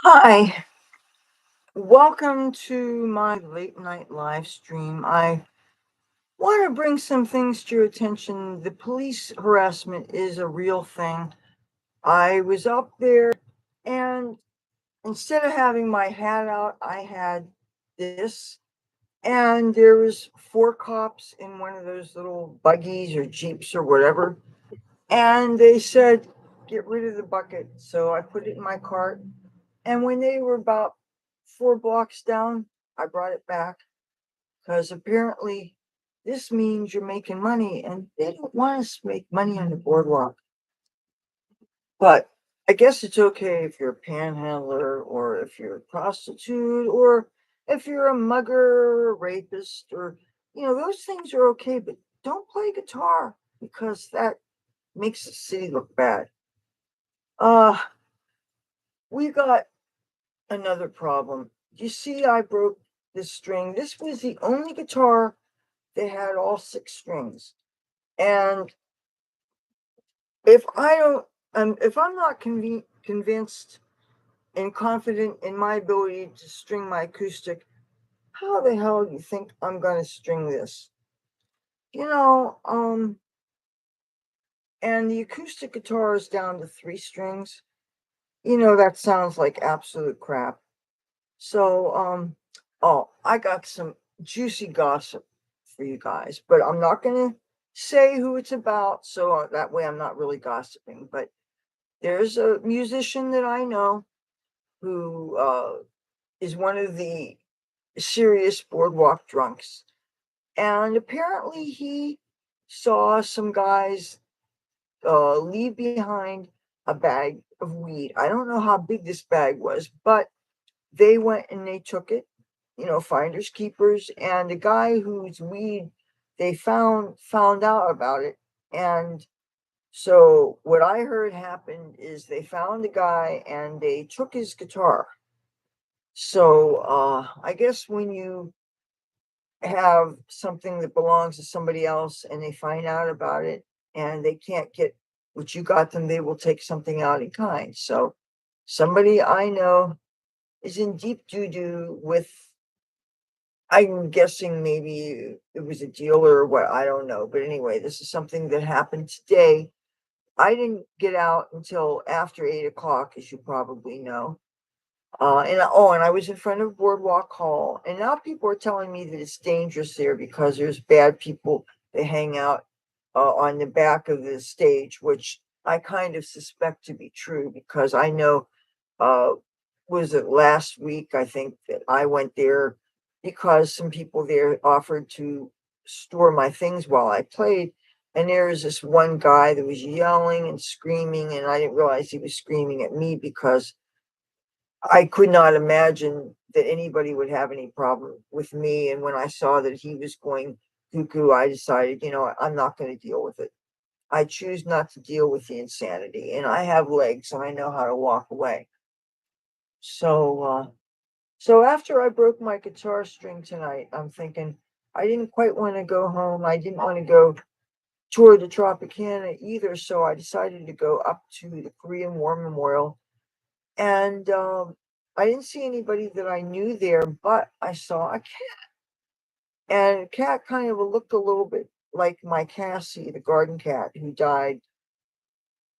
Hi, welcome to my late night live stream. I want to bring some things to your attention. The police harassment is a real thing. I was up there, and instead of having my hat out, I had this, and there was four cops in one of those little buggies or jeeps or whatever, and they said, "Get rid of the bucket." So I put it in my cart. And when they were about 4 blocks down, I brought it back because apparently this means you're making money and they don't want us to make money on the boardwalk. But I guess it's okay if you're a panhandler or if you're a prostitute or if you're a mugger or a rapist or, those things are okay, but don't play guitar because that makes the city look bad. Uh, we got another problem. You see, I broke this string. This was the only guitar that had all six strings. And if I'm not convinced and confident in my ability to string my acoustic, how the hell do you think I'm going to string this? You know, um, and the acoustic guitar is down to three strings. That sounds like absolute crap. So, oh, I got some juicy gossip for you guys, but I'm not going to say who it's about. So that way I'm not really gossiping. But there's a musician that I know who is one of the serious boardwalk drunks. And apparently he saw some guys leave behind a bag of weed. I don't know how big this bag was, but they went and they took it, finders keepers, and the guy whose weed they found out about it. And so what I heard happened is they found the guy and they took his guitar. So I guess when you have something that belongs to somebody else and they find out about it and they can't get what you got them, they will take something out in kind. So somebody I know is in deep doo doo with, I'm guessing maybe it was a dealer or what, I don't know. But anyway, this is something that happened today. I didn't get out until after 8 o'clock, as you probably know. And I was in front of Boardwalk Hall, and now people are telling me that it's dangerous there because there's bad people that hang out on the back of the stage, which I kind of suspect to be true because I know, uh, was it last week? I think that I went there because some people there offered to store my things while I played. And there was this one guy that was yelling and screaming, and I didn't realize he was screaming at me because I could not imagine that anybody would have any problem with me. And when I saw that he was going cuckoo, I decided, I'm not going to deal with it. I choose not to deal with the insanity, and I have legs and I know how to walk away. So, so after I broke my guitar string tonight, I'm thinking I didn't quite want to go home. I didn't want to go tour the Tropicana either. So I decided to go up to the Korean War Memorial. And I didn't see anybody that I knew there, but I saw a cat. And the cat kind of looked a little bit like my Cassie, the garden cat who died.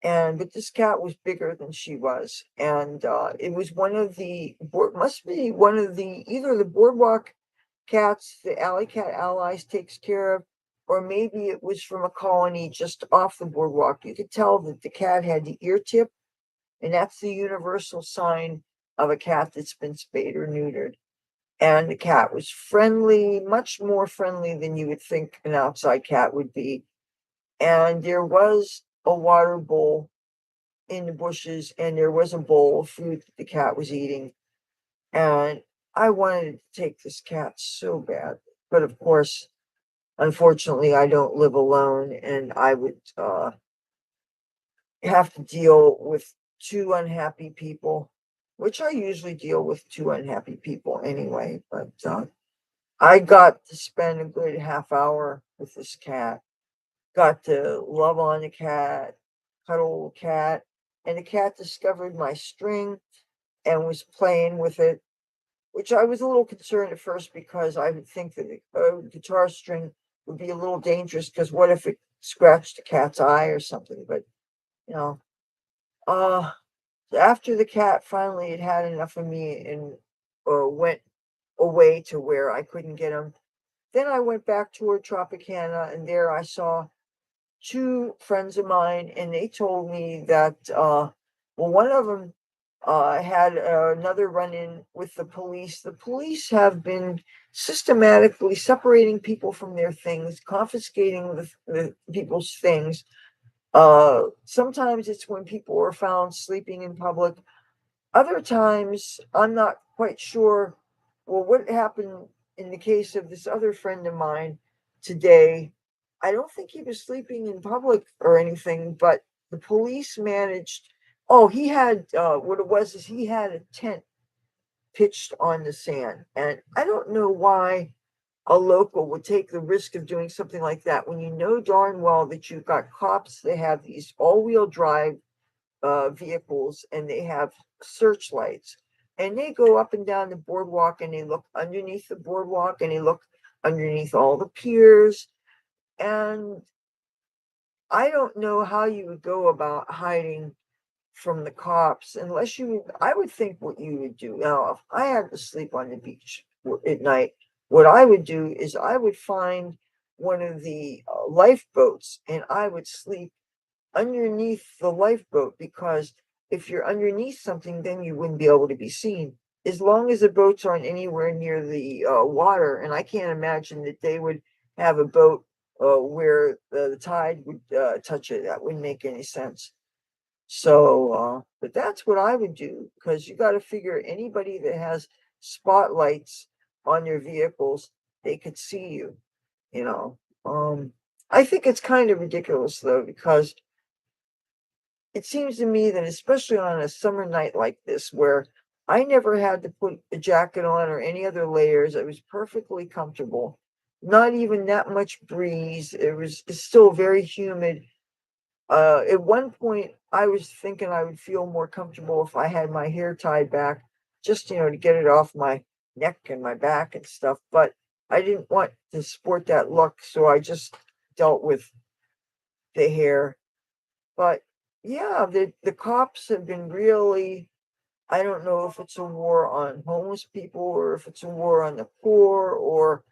And but this cat was bigger than she was, and it was one of the must be one of the either the boardwalk cats the alley cat allies takes care of, or maybe it was from a colony just off the boardwalk. You could tell that the cat had the ear tip, and that's the universal sign of a cat that's been spayed or neutered. And the cat was friendly, much more friendly than you would think an outside cat would be. And there was a water bowl in the bushes, and there was a bowl of food that the cat was eating. And I wanted to take this cat so bad. But of course, unfortunately, I don't live alone, and I would have to deal with two unhappy people, which I usually deal with two unhappy people anyway. But I got to spend a good half hour with this cat, got to love on the cat, cuddle the cat, and the cat discovered my string. and was playing with it, which I was a little concerned at first because I would think that a guitar string would be a little dangerous because what if it scratched a cat's eye or something? But you know, uh, after the cat finally had enough of me and went away to where I couldn't get him, then I went back toward Tropicana, and there I saw two friends of mine, and they told me that well, one of them had another run-in with the police. The police have been systematically separating people from their things, confiscating the people's things. Sometimes it's when people are found sleeping in public. Other times, I'm not quite sure. Well, what happened in the case of this other friend of mine today? I don't think he was sleeping in public or anything, but the police managed. Oh, he had what it was is he had a tent pitched on the sand, and I don't know why a local would take the risk of doing something like that when you know darn well that you've got cops. They have these all-wheel drive vehicles, and they have searchlights, and they go up and down the boardwalk, and they look underneath the boardwalk, and they look underneath all the piers. And I don't know how you would go about hiding from the cops unless you, I would think what you would do now, if I had to sleep on the beach at night, what I would do is I would find one of the lifeboats, and I would sleep underneath the lifeboat, because if you're underneath something, then you wouldn't be able to be seen. As long as the boats aren't anywhere near the water, and I can't imagine that they would have a boat where the tide would touch it. That wouldn't make any sense. So, but that's what I would do, because you got to figure anybody that has spotlights on their vehicles, they could see you, you know. I think it's kind of ridiculous though, because it seems to me that especially on a summer night like this, where I never had to put a jacket on or any other layers, I was perfectly comfortable. Not even that much breeze. It's still very humid. At one point, I was thinking I would feel more comfortable if I had my hair tied back, just to get it off my neck and my back and stuff. But I didn't want to sport that look, so I just dealt with the hair. But yeah, the cops have been really, I don't know if it's a war on homeless people or if it's a war on the poor or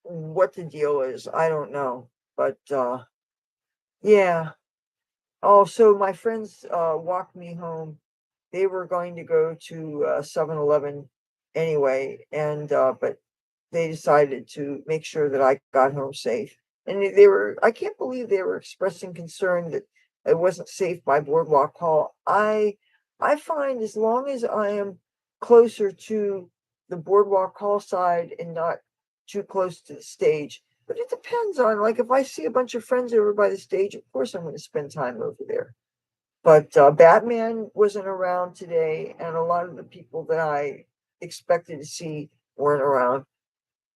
what the deal is. I don't know. But yeah. Oh, so my friends walked me home. They were going to go to 7-Eleven anyway, and but they decided to make sure that I got home safe. And they were, I can't believe they were expressing concern that it wasn't safe by Boardwalk Hall. I find as long as I am closer to the Boardwalk Hall side and not too close to the stage, but it depends on, like, if I see a bunch of friends over by the stage, of course I'm going to spend time over there. But Batman wasn't around today, and a lot of the people that I expected to see weren't around.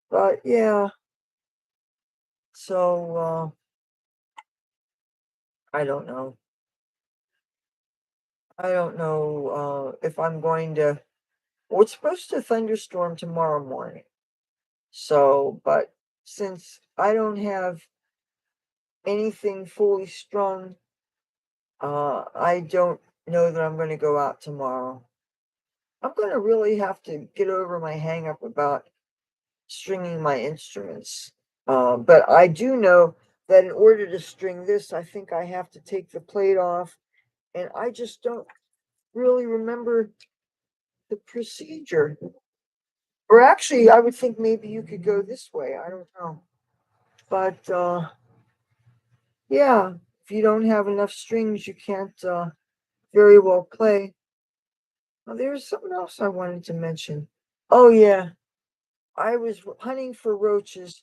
But yeah, so I don't know. I don't know if I'm going to. Well, it's supposed to thunderstorm tomorrow morning. So, but since I don't have anything fully strung, I don't know that I'm going to go out tomorrow. I'm going to really have to get over my hang up about stringing my instruments. But I do know that in order to string this, I think I have to take the plate off, and I just don't really remember the procedure. Or actually, I would think maybe you could go this way. I don't know. But yeah, if you don't have enough strings, you can't very well play. Now, there's something else I wanted to mention. Oh, yeah. I was hunting for roaches.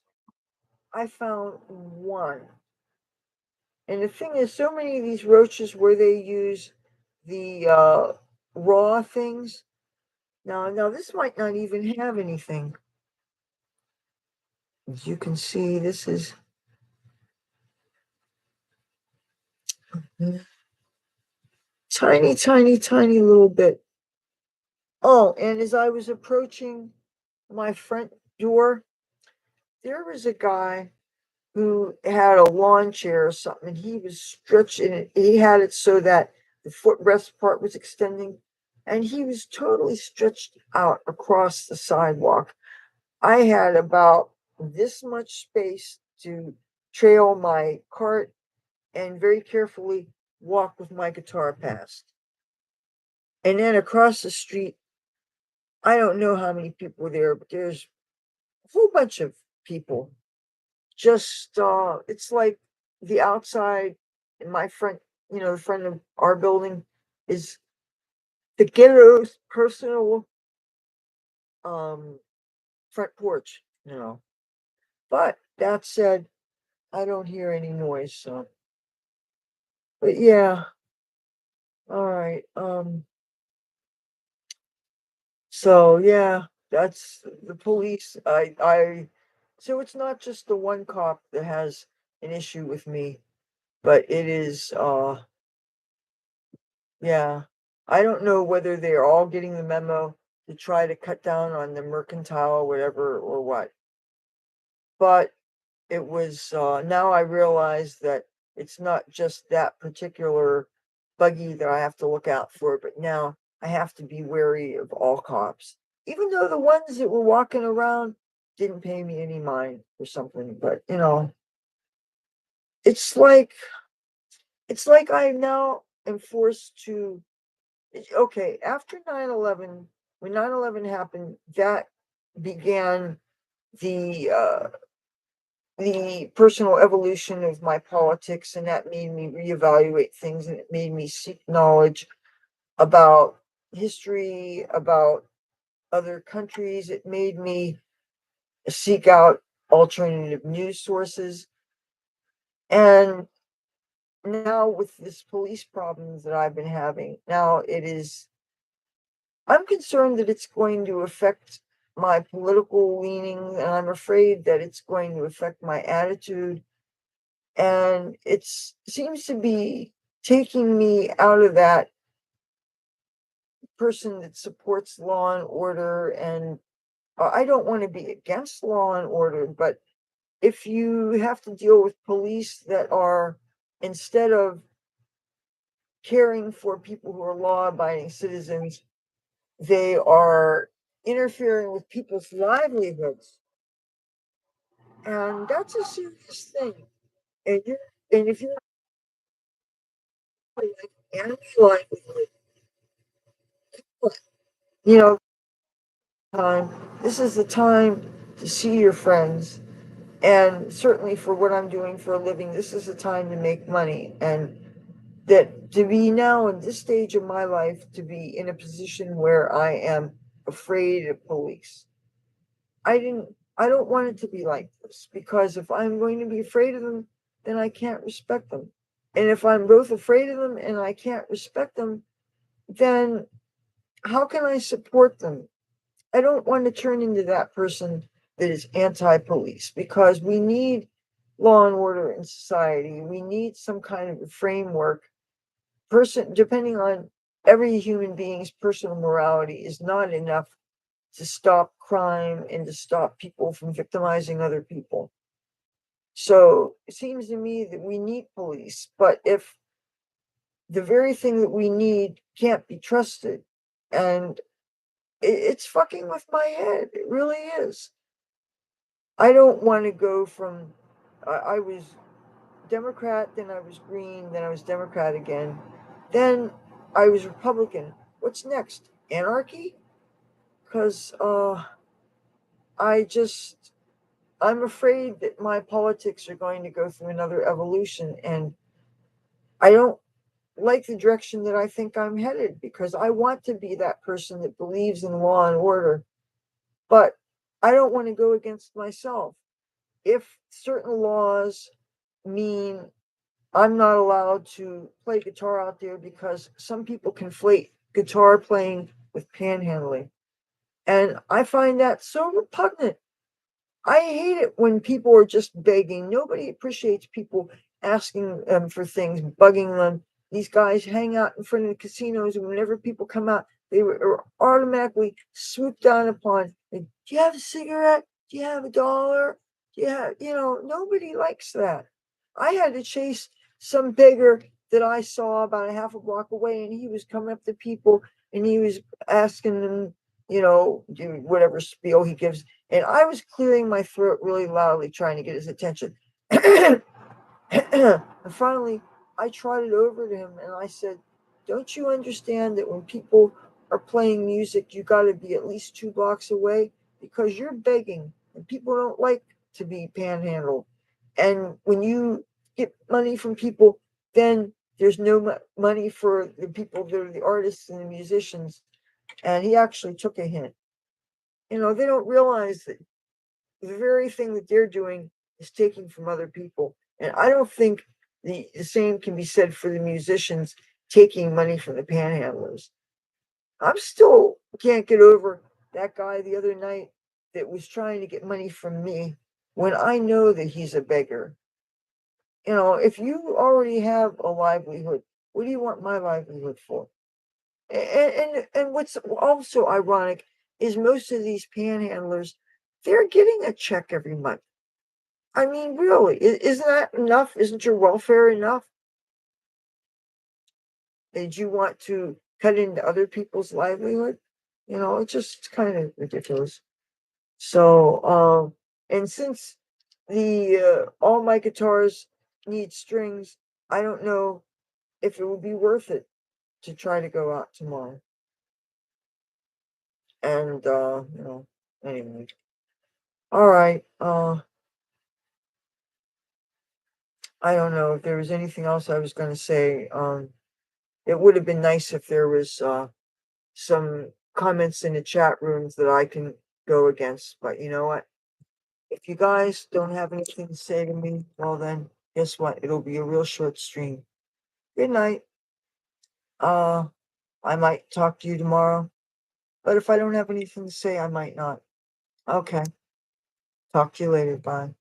I found one. And the thing is, so many of these roaches where they use the raw things. Now this might not even have anything. As you can see, this is tiny, tiny, tiny little bit. Oh, and as I was approaching my front door, there was a guy who had a lawn chair or something, and he was stretching it. He had it so that the footrest part was extending, and he was totally stretched out across the sidewalk. I had about this much space to trail my cart and very carefully walk with my guitar past. And then across the street, I don't know how many people were there, but there's a whole bunch of people. Just it's like the outside in my front, the front of our building is the ghetto's personal um front porch. But that said, I don't hear any noise, so but yeah, all right. So yeah, that's the police. I so it's not just the one cop that has an issue with me, but it is yeah. I don't know whether they're all getting the memo to try to cut down on the mercantile or whatever or what. But it was now I realize that it's not just that particular buggy that I have to look out for, but now I have to be wary of all cops. Even though the ones that were walking around didn't pay me any mind or something, but it's like it's like I now am forced to okay, after 9/11, when 9/11 happened, that began the uh the personal evolution of my politics, and that made me reevaluate things, and it made me seek knowledge about history, about other countries. It made me seek out alternative news sources. And now with this police problems that I've been having, now I'm concerned that it's going to affect my political leanings, and I'm afraid that it's going to affect my attitude. And it seems to be taking me out of that person that supports law and order. And I don't want to be against law and order, but if you have to deal with police that are, instead of caring for people who are law abiding citizens, they are interfering with people's livelihoods. And that's a serious thing. And if you're like animal livelihood, you know, time, this is the time to see your friends. And certainly for what I'm doing for a living, this is the time to make money. And that to be now in this stage of my life, to be in a position where I am afraid of police. I don't want it to be like this, because if I'm going to be afraid of them, then I can't respect them. And if I'm both afraid of them and I can't respect them, then how can I support them? I don't want to turn into that person that is anti-police, because we need law and order in society. We need some kind of a framework. Depending on every human being's personal morality is not enough to stop crime and to stop people from victimizing other people. So it seems to me that we need police, but if the very thing that we need can't be trusted, and it's fucking with my head, it really is. I don't want to go from, I was Democrat, then I was Green, then I was Democrat again, then I was Republican. What's next? Anarchy? Because I just, I'm afraid that my politics are going to go through another evolution, and I don't like the direction that I think I'm headed, because I want to be that person that believes in law and order, but I don't want to go against myself. If certain laws mean I'm not allowed to play guitar out there, because some people conflate guitar playing with panhandling. And I find that so repugnant. I hate it when people are just begging. Nobody appreciates people asking them for things, bugging them. These guys hang out in front of the casinos, and whenever people come out, they were automatically swooped down upon. Do you have a cigarette? Do you have $1? Do you have, nobody likes that. I had to chase some beggar that I saw about a half a block away, and he was coming up to people and he was asking them, whatever spiel he gives. And I was clearing my throat really loudly, trying to get his attention. And finally, I trotted over to him and I said, "Don't you understand that when people are playing music, you got to be at least 2 blocks away because you're begging and people don't like to be panhandled. And when you get money from people, then there's no money for the people that are the artists and the musicians." And he actually took a hint. They don't realize that the very thing that they're doing is taking from other people. And I don't think the same can be said for the musicians taking money from the panhandlers. I'm still can't get over that guy the other night that was trying to get money from me when I know that he's a beggar. If you already have a livelihood, what do you want my livelihood for? And what's also ironic is most of these panhandlers, they're getting a check every month. I mean, really, isn't that enough? Isn't your welfare enough? Did you want to cut into other people's livelihood? It's just kind of ridiculous. So, and since the all my guitars need strings, I don't know if it would be worth it to try to go out tomorrow. And anyway. All right. I don't know if there was anything else I was gonna say. It would have been nice if there was some comments in the chat rooms that I can go against. But you know what? If you guys don't have anything to say to me, well then, guess what? It'll be a real short stream. Good night. Uh, I might talk to you tomorrow, but if I don't have anything to say, I might not. Okay. Talk to you later. Bye.